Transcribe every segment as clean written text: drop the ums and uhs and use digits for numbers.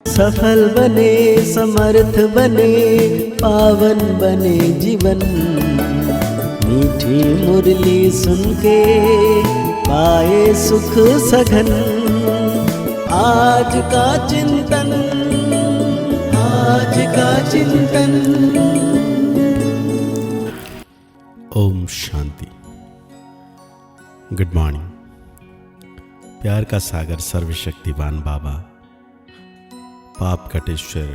सफल बने, समर्थ बने, पावन बने जीवन। मीठी मुरली सुन के पाए सुख सघन। आज का चिंतन, आज का चिंतन। ओम शांति। Good morning. प्यार का सागर सर्वशक्तिवान बाबा, पाप कटेश्वर,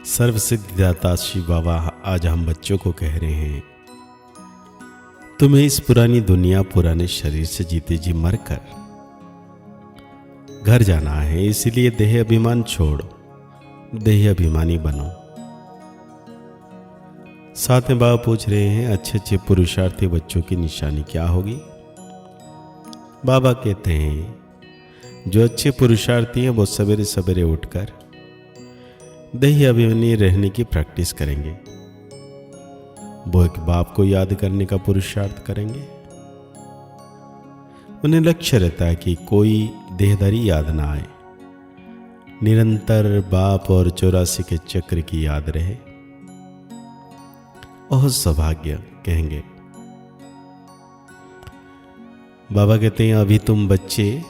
सर्वसिद्धिदाता शिव बाबा आज हम बच्चों को कह रहे हैं, तुम्हें इस पुरानी दुनिया, पुराने शरीर से जीते जी मरकर घर जाना है। इसलिए देह अभिमान छोड़ो, देह अभिमानी बनो। साथ में बाबा पूछ रहे हैं, अच्छे अच्छे पुरुषार्थी बच्चों की निशानी क्या होगी? बाबा कहते हैं, जो अच्छे पुरुषार्थी हैं वो सवेरे सवेरे उठकर देही अभिमानी रहने की प्रैक्टिस करेंगे। वो एक बाप को याद करने का पुरुषार्थ करेंगे। उन्हें लक्ष्य रहता है कि कोई देहधारी याद ना आए, निरंतर बाप और 84 के चक्र की याद रहे। ओह सौभाग्य कहेंगे। बाबा कहते हैं, अभी तुम बच्चे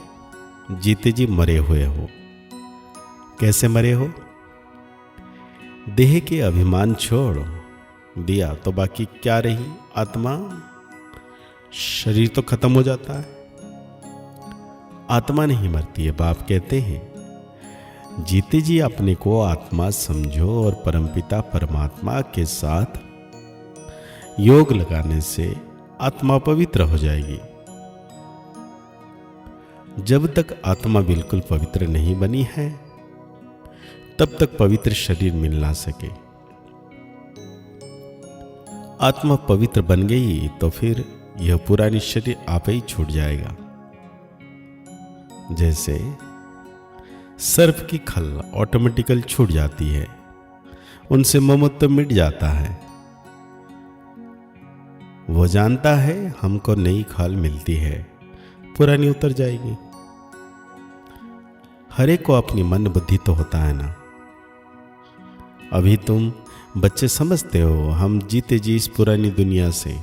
जीते जी मरे हुए हो। कैसे मरे हो? देह के अभिमान छोड़ दिया तो बाकी क्या रही? आत्मा। शरीर तो खत्म हो जाता है, आत्मा नहीं मरती है। बाप कहते हैं, जीते जी अपने को आत्मा समझो और परमपिता परमात्मा के साथ योग लगाने से आत्मा पवित्र हो जाएगी। जब तक आत्मा बिल्कुल पवित्र नहीं बनी है, तब तक पवित्र शरीर मिल ना सके। आत्मा पवित्र बन गई तो फिर यह पुरानी शरीर आप ही छूट जाएगा। जैसे सर्फ की खल ऑटोमेटिकल छूट जाती है, उनसे ममत्व मिट जाता है। वो जानता है हमको नई खाल मिलती है, पुरानी उतर जाएगी। हर एक को अपनी मन बुद्धि तो होता है ना। अभी तुम बच्चे समझते हो हम जीते जी इस पुरानी दुनिया से,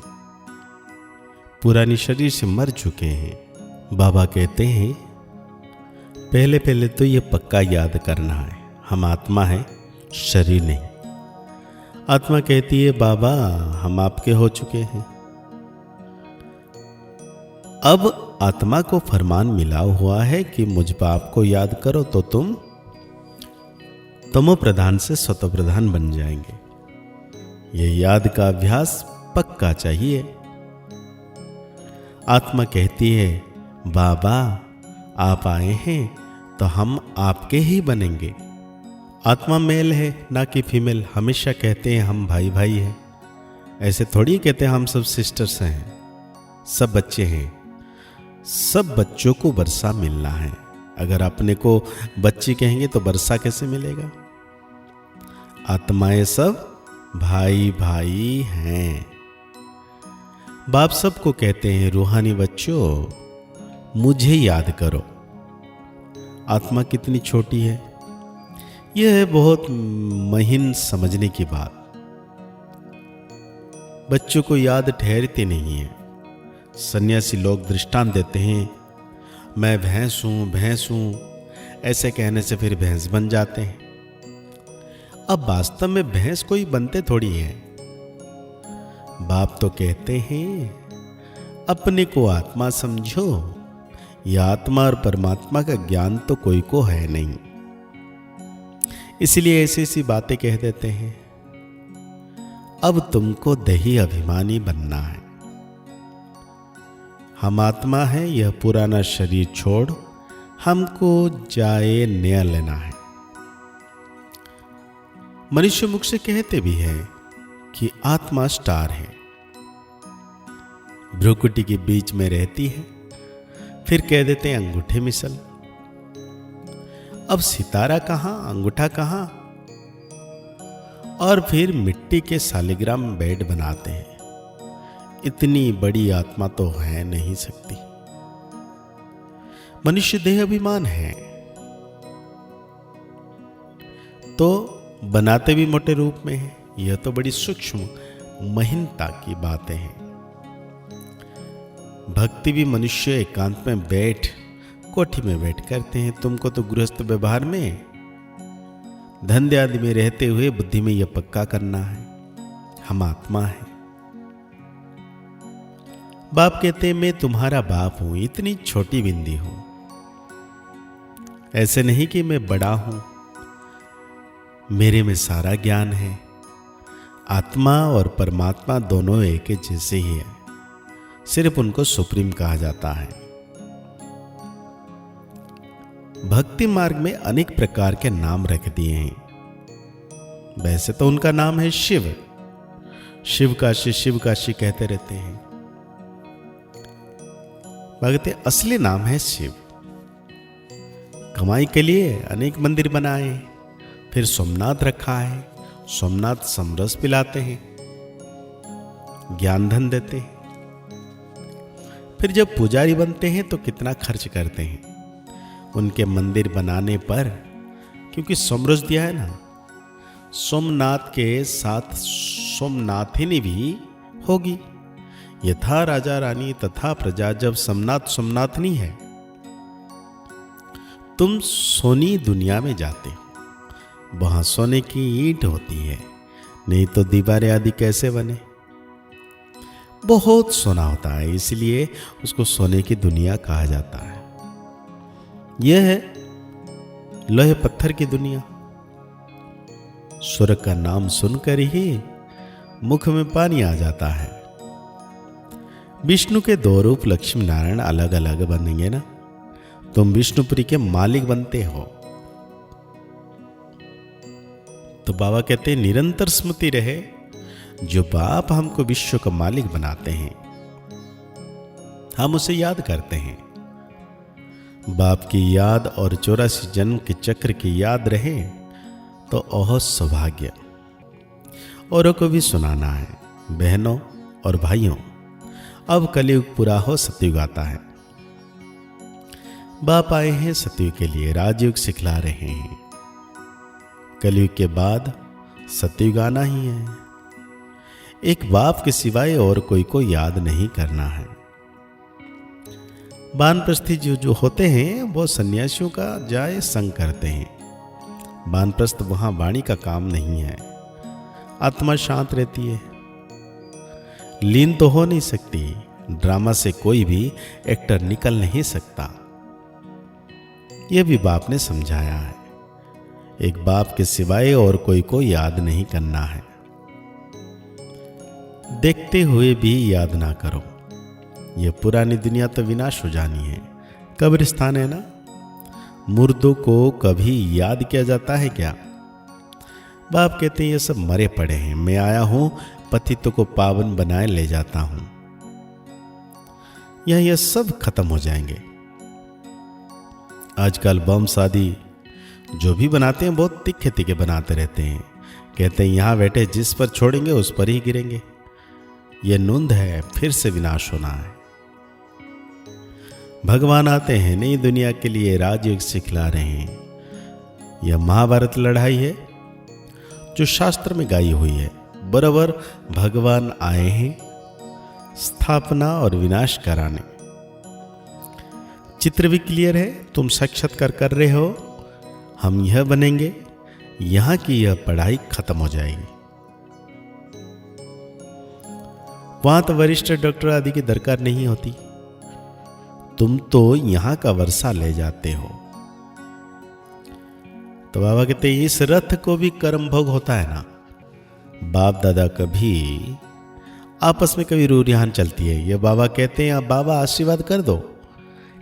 पुरानी शरीर से मर चुके हैं। बाबा कहते हैं, पहले पहले तो ये पक्का याद करना है, हम आत्मा है, शरीर नहीं। आत्मा कहती है, बाबा हम आपके हो चुके हैं। अब आत्मा को फरमान मिला हुआ है कि मुझ बाप को याद करो तो तुम तमो प्रधान से सतो प्रधान बन जाएंगे। यह याद का अभ्यास पक्का चाहिए। आत्मा कहती है, बाबा आप आए हैं तो हम आपके ही बनेंगे। आत्मा मेल है ना कि फीमेल। हमेशा कहते हैं हम भाई भाई हैं, ऐसे थोड़ी कहते हैं हम सब सिस्टर्स हैं, सब बच्चे हैं। सब बच्चों को वर्षा मिलना है। अगर अपने को बच्ची कहेंगे तो वर्षा कैसे मिलेगा? आत्माएं सब भाई भाई हैं। बाप सबको कहते हैं, रूहानी बच्चों मुझे याद करो। आत्मा कितनी छोटी है, यह है बहुत महीन समझने की बात। बच्चों को याद ठहरती नहीं है। सन्यासी लोग दृष्टांत देते हैं, मैं भैंस हूं, भैंस हूं, ऐसे कहने से फिर भैंस बन जाते हैं। अब वास्तव में भैंस कोई बनते थोड़ी है। बाप तो कहते हैं, अपने को आत्मा समझो। यह आत्मा और परमात्मा का ज्ञान तो कोई को है नहीं, इसलिए ऐसी ऐसी बातें कह देते हैं। अब तुमको दही अभिमानी बनना है। हम आत्मा है, यह पुराना शरीर छोड़ हमको जाए नया लेना है। मनुष्य मुख से कहते भी हैं कि आत्मा स्टार है, भ्रुकुटी के बीच में रहती है। फिर कह देते हैं अंगूठे मिसल। अब सितारा कहां, अंगूठा कहां? और फिर मिट्टी के सालिग्राम बेड बनाते हैं। इतनी बड़ी आत्मा तो है नहीं सकती। मनुष्य देह अभिमान है, तो बनाते भी मोटे रूप में हैं। यह तो बड़ी सूक्ष्म महीनता की बातें हैं। भक्ति भी मनुष्य एकांत में बैठ कोठी में बैठ करते हैं। तुमको तो गृहस्थ व्यवहार में धंधे आदि में रहते हुए बुद्धि में यह पक्का करना है, हम आत्मा है। बाप कहते हैं मैं तुम्हारा बाप हूं, इतनी छोटी बिंदी हूं। ऐसे नहीं कि मैं बड़ा हूं, मेरे में सारा ज्ञान है। आत्मा और परमात्मा दोनों एक ही जैसे ही है, सिर्फ उनको सुप्रीम कहा जाता है। भक्ति मार्ग में अनेक प्रकार के नाम रख दिए हैं। वैसे तो उनका नाम है शिव, शिव काशी कहते रहते हैं। भगते असली नाम है शिव। कमाई के लिए अनेक मंदिर बनाए, फिर सोमनाथ रखा है। सोमनाथ समरस पिलाते हैं, ज्ञान धन देते हैं। फिर जब पुजारी बनते हैं तो कितना खर्च करते हैं उनके मंदिर बनाने पर, क्योंकि समरस दिया है ना। सोमनाथ के साथ सोमनाथिनी भी होगी। यथा राजा रानी तथा प्रजा। जब सोमनाथनी है, तुम सोनी दुनिया में जाते हो, वहां सोने की ईंट होती है, नहीं तो दीवारें आदि कैसे बने। बहुत सोना होता है, इसलिए उसको सोने की दुनिया कहा जाता है। यह है लोहे पत्थर की दुनिया। स्वर्ग का नाम सुनकर ही मुख में पानी आ जाता है। विष्णु के दो रूप लक्ष्मी नारायण अलग अलग बनेंगे ना, तुम विष्णुपुरी के मालिक बनते हो। तो बाबा कहते हैं निरंतर स्मृति रहे, जो बाप हमको विश्व का मालिक बनाते हैं, हम उसे याद करते हैं। बाप की याद और 84 जन्म के चक्र की याद रहे तो ओह सौभाग्य। औरों को भी सुनाना है। बहनों और भाइयों, अब कलयुग पूरा हो, सतयुग आता है। बाप आए हैं सतयुग के लिए, राजयुग सिखला रहे हैं। कलयुग के बाद सतयुग आना ही है। एक बाप के सिवाय और कोई को याद नहीं करना है। वानप्रस्थी जो होते हैं वो सन्यासियों का जाए संग करते हैं। वानप्रस्थ वहां वाणी का काम नहीं है, आत्मा शांत रहती है। लीन तो हो नहीं सकती, ड्रामा से कोई भी एक्टर निकल नहीं सकता। यह भी बाप ने समझाया है। एक बाप के सिवाय और कोई को याद नहीं करना है। देखते हुए भी याद ना करो। यह पुरानी दुनिया तो विनाश हो जानी है, कब्रिस्तान है ना। मुर्दों को कभी याद किया जाता है क्या? बाप कहते हैं ये सब मरे पड़े हैं, मैं आया हूं पतितों को पावन बनाए ले जाता हूं। यह सब खत्म हो जाएंगे। आजकल बम शादी जो भी बनाते हैं बहुत तिखे तिखे बनाते रहते हैं। कहते हैं यहां बैठे जिस पर छोड़ेंगे उस पर ही गिरेंगे। यह नूंद है, फिर से विनाश होना है। भगवान आते हैं नई दुनिया के लिए, राजयोग सिखला रहे हैं। यह महाभारत लड़ाई है जो शास्त्र में गाई हुई है। बराबर भगवान आए हैं स्थापना और विनाश कराने। चित्र भी क्लियर है, तुम साक्षात्कार कर रहे हो। हम यह बनेंगे, यहां की यह पढ़ाई खत्म हो जाएगी। वहां तो वरिष्ठ डॉक्टर आदि की दरकार नहीं होती। तुम तो यहां का वर्षा ले जाते हो। तो बाबा कहते हैं इस रथ को भी कर्म भोग होता है ना। बाप दादा कभी आपस में कभी रूरियान चलती है। ये बाबा कहते हैं बाबा आशीर्वाद कर दो,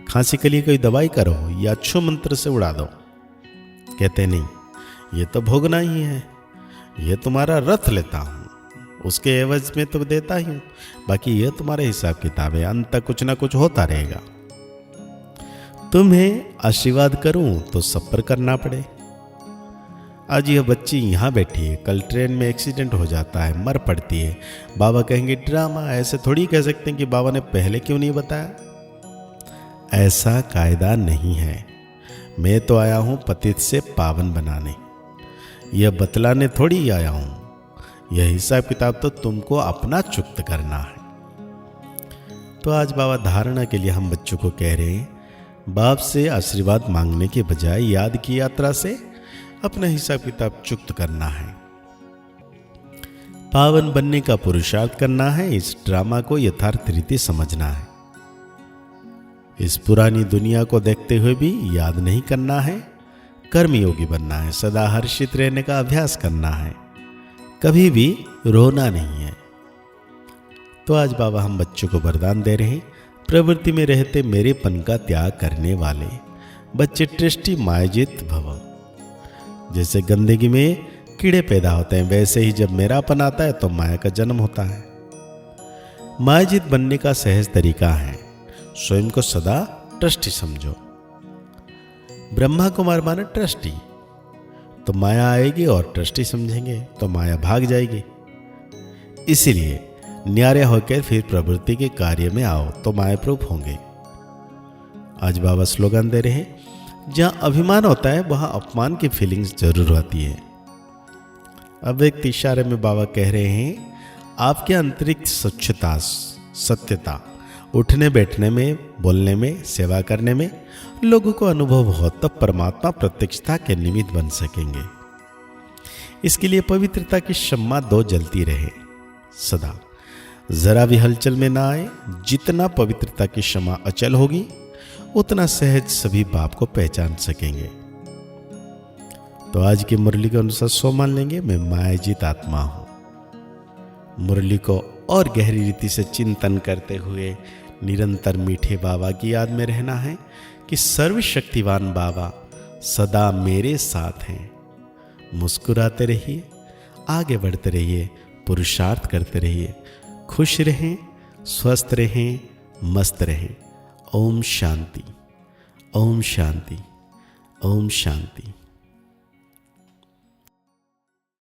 खांसी के लिए कोई दवाई करो या अच्छो मंत्र से उड़ा दो। कहते नहीं, ये तो भोगना ही है। ये तुम्हारा रथ लेता हूं, उसके एवज में तो देता ही हूं, बाकी ये तुम्हारे हिसाब किताब है। अंत तक कुछ ना कुछ होता रहेगा। तुम्हें आशीर्वाद करूं तो सब पर करना पड़े। आज यह बच्ची यहां बैठी है, कल ट्रेन में एक्सीडेंट हो जाता है, मर पड़ती है। बाबा कहेंगे ड्रामा। ऐसे थोड़ी कह सकते हैं कि बाबा ने पहले क्यों नहीं बताया। ऐसा कायदा नहीं है। मैं तो आया हूं पतित से पावन बनाने। यह बतलाने थोड़ी आया हूं, यह हिसाब किताब तो तुमको अपना चुक्त करना है। तो आज बाबा धारणा के लिए हम बच्चों को कह रहे हैं, बाप से आशीर्वाद मांगने के बजाय याद की यात्रा से अपना हिसाब किताब चुक्त करना है। पावन बनने का पुरुषार्थ करना है। इस ड्रामा को यथार्थ रीति समझना है। इस पुरानी दुनिया को देखते हुए भी याद नहीं करना है। कर्मयोगी बनना है। सदा हर्षित रहने का अभ्यास करना है। कभी भी रोना नहीं है। तो आज बाबा हम बच्चों को वरदान दे रहे हैं, प्रवृत्ति में रहते मेरेपन का त्याग करने वाले बच्चे ट्रस्टी मायजित भव। जैसे गंदगी में कीड़े पैदा होते हैं, वैसे ही जब मेरापन आता है तो माया का जन्म होता है। मायजित बनने का सहज तरीका है, स्वयं को सदा ट्रस्टी समझो। ब्रह्मा कुमार माने ट्रस्टी, तो माया आएगी और ट्रस्टी समझेंगे तो माया भाग जाएगी। इसीलिए न्यारे होकर फिर प्रवृत्ति के कार्य में आओ तो माया प्रूफ होंगे। आज बाबा स्लोगन दे रहे हैं, जहां अभिमान होता है वहां अपमान की फीलिंग्स जरूर होती है। अब एक इशारे में बाबा कह रहे हैं, आपके आंतरिक स्वच्छता, सत्यता, उठने बैठने में, बोलने में, सेवा करने में लोगों को अनुभव हो, तब परमात्मा प्रत्यक्षता के निमित्त बन सकेंगे। इसके लिए पवित्रता की शम्मा दो जलती रहे सदा, जरा भी हलचल में ना आए। जितना पवित्रता की शम्मा अचल होगी उतना सहज सभी बाप को पहचान सकेंगे। तो आज की मुरली के अनुसार सो मान लेंगे, मैं मायाजित आत्मा हूं। मुरली को और गहरी रीति से चिंतन करते हुए निरंतर मीठे बाबा की याद में रहना है कि सर्वशक्तिवान बाबा सदा मेरे साथ हैं। मुस्कुराते रहिए, आगे बढ़ते रहिए, पुरुषार्थ करते रहिए, खुश रहें, स्वस्थ रहें, मस्त रहें। ओम शांति, ओम शांति, ओम शांति।